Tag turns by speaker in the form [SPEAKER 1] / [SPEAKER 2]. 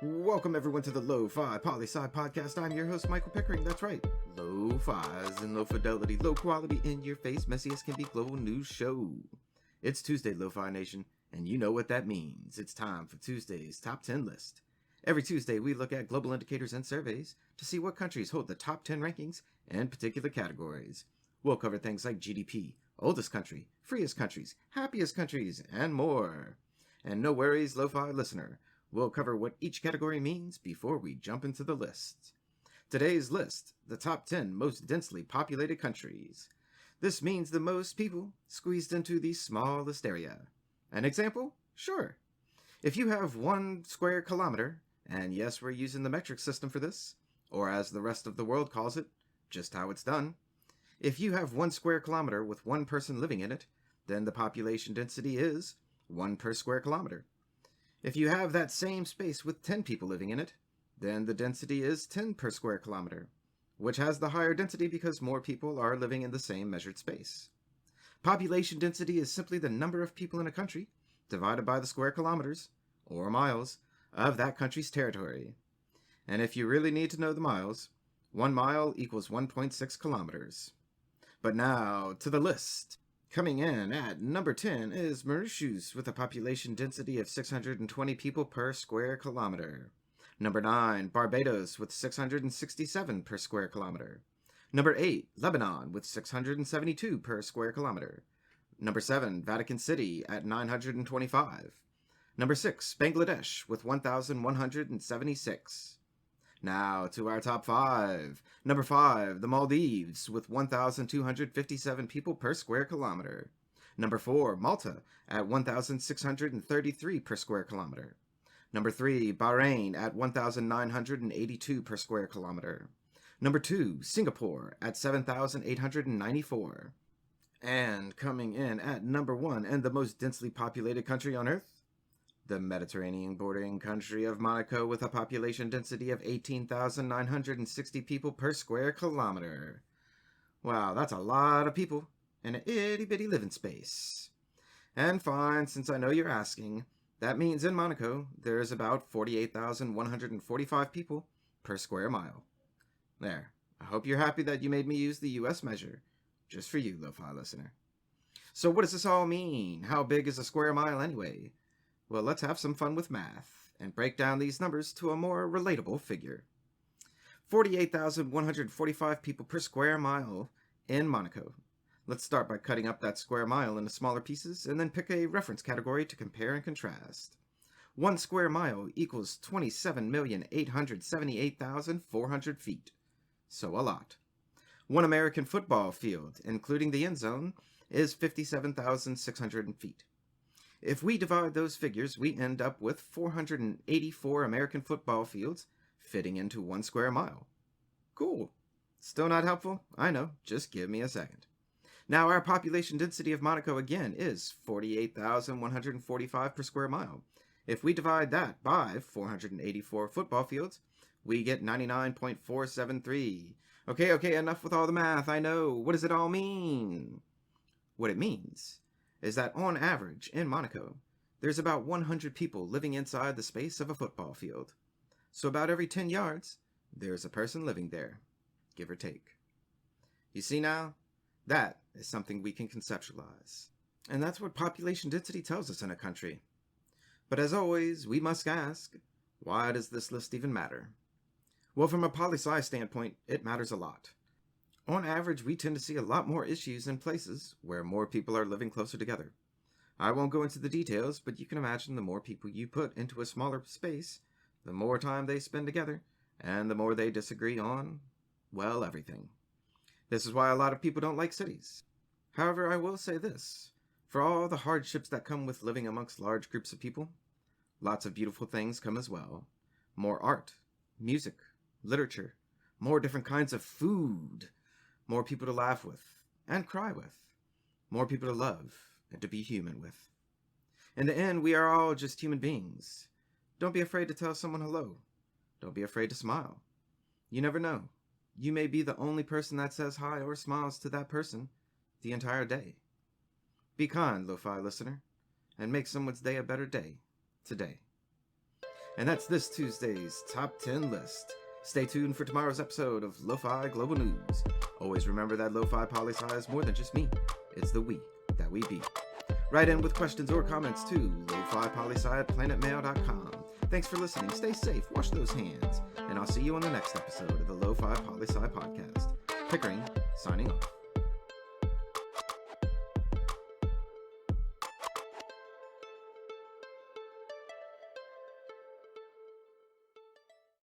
[SPEAKER 1] Welcome everyone to the Lofi Poli Sci podcast. I'm your host, Michael Pickering. That's right, Lo-Fi's and low fidelity, low quality, in your face, messy as can be global news show. It's Tuesday, Lo-Fi Nation, and you know what that means. It's time for Tuesday's Top 10 list. Every Tuesday, we look at global indicators and surveys to see what countries hold the top 10 rankings in particular categories. We'll cover things like GDP, oldest country, freest countries, happiest countries, and more. And no worries, Lo-Fi listener. We'll cover what each category means before we jump into the list. Today's list, the top 10 most densely populated countries. This means the most people squeezed into the smallest area. An example? Sure. If you have 1 square kilometer, and yes, we're using the metric system for this, or as the rest of the world calls it, just how it's done. If you have 1 square kilometer with 1 person living in it, then the population density is 1 per square kilometer. If you have that same space with 10 people living in it, then the density is 10 per square kilometer, which has the higher density because more people are living in the same measured space. Population density is simply the number of people in a country divided by the square kilometers, or miles, of that country's territory. And if you really need to know the miles, 1 mile equals 1.6 kilometers. But now, to the list. Coming in at number 10 is Mauritius with a population density of 620 people per square kilometer. Number 9, Barbados with 667 per square kilometer. Number 8, Lebanon with 672 per square kilometer. Number 7, Vatican City at 925. Number 6, Bangladesh with 1,176. Now to our top 5. Number 5, the Maldives with 1,257 people per square kilometer. Number 4, Malta at 1,633 per square kilometer. Number 3, Bahrain at 1,982 per square kilometer. Number 2, Singapore at 7,894. And coming in at number 1 and the most densely populated country on Earth, the Mediterranean bordering country of Monaco with a population density of 18,960 people per square kilometer. Wow, that's a lot of people in an itty-bitty living space. And fine, since I know you're asking, that means in Monaco there is about 48,145 people per square mile. There, I hope you're happy that you made me use the US measure, just for you, Lo-Fi listener. So what does this all mean? How big is a square mile anyway? Well, let's have some fun with math and break down these numbers to a more relatable figure. 48,145 people per square mile in Monaco. Let's start by cutting up that square mile into smaller pieces and then pick a reference category to compare and contrast. 1 square mile equals 27,878,400 feet. So a lot. 1 American football field, including the end zone, is 57,600 feet. If we divide those figures, we end up with 484 American football fields fitting into 1 square mile. Cool. Still not helpful? I know. Just give me a second. Now, our population density of Monaco again is 48,145 per square mile. If we divide that by 484 football fields, we get 99.473. Okay, enough with all the math. I know. What does it all mean? What it means is that on average in Monaco, there's about 100 people living inside the space of a football field. So about every 10 yards, there's a person living there, give or take. You see now? That is something we can conceptualize. And that's what population density tells us in a country. But as always, we must ask, why does this list even matter? Well, from a poli-sci standpoint, it matters a lot. On average, we tend to see a lot more issues in places where more people are living closer together. I won't go into the details, but you can imagine the more people you put into a smaller space, the more time they spend together, and the more they disagree on, well, everything. This is why a lot of people don't like cities. However, I will say this. For all the hardships that come with living amongst large groups of people, lots of beautiful things come as well. More art, music, literature, more different kinds of food, more people to laugh with and cry with, more people to love and to be human with. In the end, we are all just human beings. Don't be afraid to tell someone hello. Don't be afraid to smile. You never know. You may be the only person that says hi or smiles to that person the entire day. Be kind, Lo-Fi listener, and make someone's day a better day today. And that's this Tuesday's Top 10 list. Stay tuned for tomorrow's episode of Lo-Fi Global News. Always remember that Lofi Poli Sci is more than just me. It's the we that we be. Write in with questions or comments to lofipolisci@planetmail.com. Thanks for listening. Stay safe. Wash those hands. And I'll see you on the next episode of the Lofi Poli Sci podcast. Pickering, signing off.